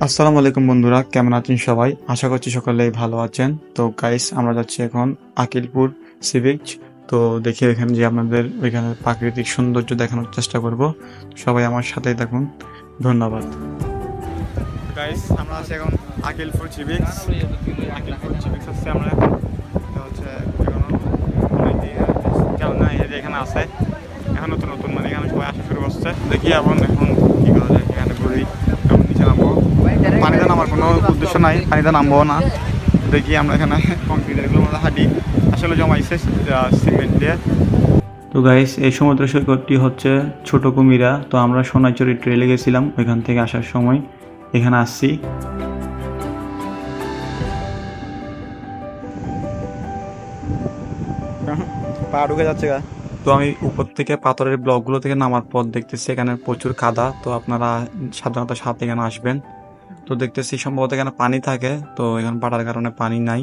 আসসালামু আলাইকুম বন্ধুরা, কেমন আছেন সবাই? আশা করছি সকলেই ভালো আছেন। তো গাইস, আমরা যাচ্ছি এখন আকিলপুর সি বিচ। তো দেখি এখানে যে আপনাদের ওইখানে প্রাকৃতিক সৌন্দর্য দেখানোর চেষ্টা করব। সবাই আমার সাথেই থাকুন, ধন্যবাদ। গাইস, আমরা আছি এখন Akilpur sea beach. Akilpur sea beach হচ্ছে আমরা এখন হচ্ছে কেমন না এই যে এখানে আছে, এখন নতুন নতুন মানে এখানে সবাই আসা শুরু করছে। দেখি এখন কি করা যায়, এখানে ঘুরি, নিচে নামবো। পানিতে নামার কোনো উদ্দেশ্য নাই, পানিতে নামবো না। দেখি আমরা এখানে কংক্রিটের মধ্যে হাঁটি, আসলে জমাইছে সিমেন্ট দিয়ে। তো গাইস, এই সমুদ্র সৈকতটি হচ্ছে ছোট কুমিরা। তো আমরা সোনাইচুরি ট্রেলে গেছিলাম, ওইখান থেকে আসার সময় এখানে আসছি। পা ঢুকে যাচ্ছে গা। তো আমি উপর থেকে পাথরের ব্লকগুলো থেকে নামার পর দেখতেছি এখানে প্রচুর কাদা। তো আপনারা সাধারণত সাথে এখানে আসবেন। তো দেখতেছি সম্ভবত এখানে পানি থাকে, তো এখানে বাটার কারণে পানি নাই।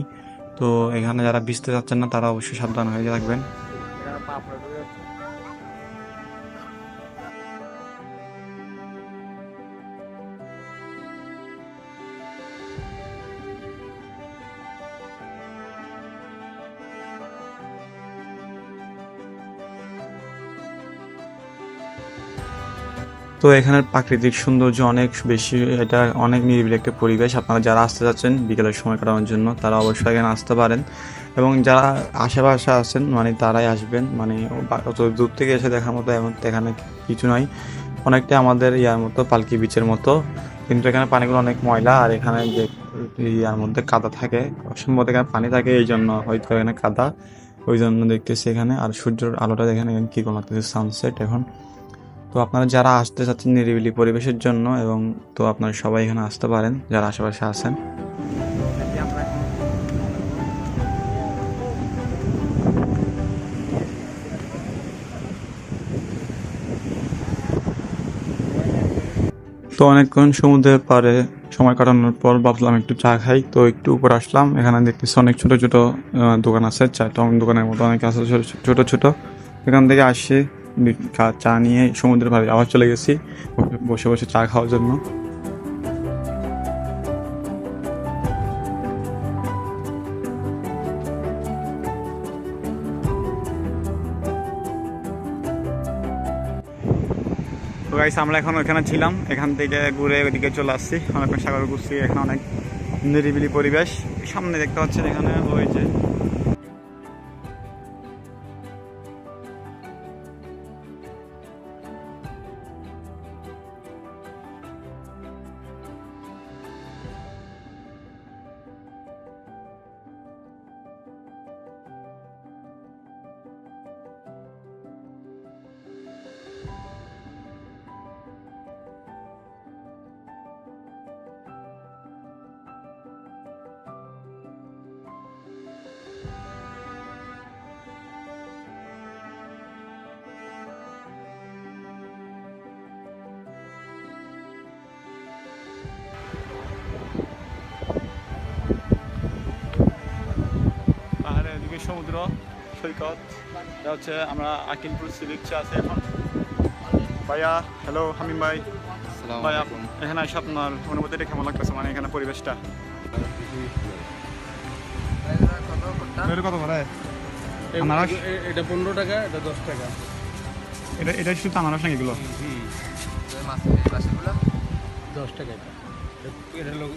তো এখানে যারা ভিজতে যাচ্ছেন না তারা অবশ্যই সাবধান হয়ে থাকবেন। তো এখানের প্রাকৃতিক সৌন্দর্য অনেক বেশি, এটা অনেক নিরিবিলি একটা পরিবেশ। আপনারা যারা আসতে যাচ্ছেন বিকেলের সময় কাটানোর জন্য তারা অবশ্যই এখানে আসতে পারেন, এবং যারা আশেপাশে আছেন মানে তারাই আসবেন। মানে অত দূর থেকে এসে দেখার মতো এখানে কিছু নয়, অনেকটা আমাদের ইয়ার মতো পালকি বিচের মতো, কিন্তু এখানে পানিগুলো অনেক ময়লা। আর এখানে যে ইয়ার মধ্যে কাদা থাকে, অসম্ভব এখানে পানি থাকে, এই জন্য হয়তো এখানে কাদা, ওই জন্য দেখতেছি এখানে। আর সূর্যের আলোটা এখানে কি কোনো লাগতেছে, সানসেট এখন। তো আপনারা যারা আসতে চাচ্ছেন নিরিবিলি পরিবেশের জন্য, এবং তো আপনারা সবাই এখানে আসতে পারেন যারা আশেপাশে আছেন। তো অনেকক্ষণ সমুদ্রের পাড়ে সময় কাটানোর পর ভাবলাম একটু চা খাই। তো একটু উপর আসলাম, এখানে দেখতেছি অনেক ছোট ছোট দোকান আছে, চা দোকানের মতো অনেক আছে ছোট ছোট। এখান থেকে আসি, চা নিয়ে সমুদ্রের পাড়ে আবার চলে গেছি বসে বসে চা খাওয়ার জন্য। তো গাইস, আমরা এখন ওখানে ছিলাম, এখান থেকে ঘুরে ওইদিকে চলে আসছি, অনেকক্ষণ সাগর ঘুরছি। এখানে অনেক নিরিবিলি পরিবেশ। সামনে দেখতে পাচ্ছেন এখানে ওই যে পাহাড়ের দিকে সমুদ্র সৈকত। এটা হচ্ছে আমরা আকিলপুর সি বিচে আছি এখন। ভাইয়া, হ্যালো হামিম ভাই। ভাইয়া, এখানে এসে আপনার অনুভূতিটা কেমন লাগতেছে, মানে এখানে পরিবেশটা? কত করে? এটা 15 টাকা, এটা 10 টাকা। এটা শুধু আনারস নাকি এগুলো? 10 টাকা এটা লোক।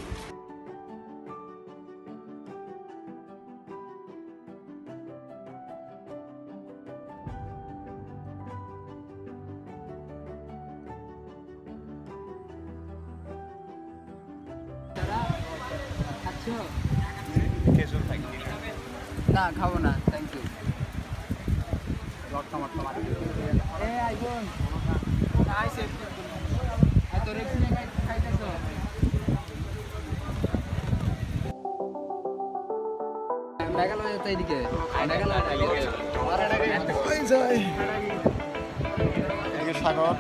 না খাবো না, থ্যাংক ইউ। সাগর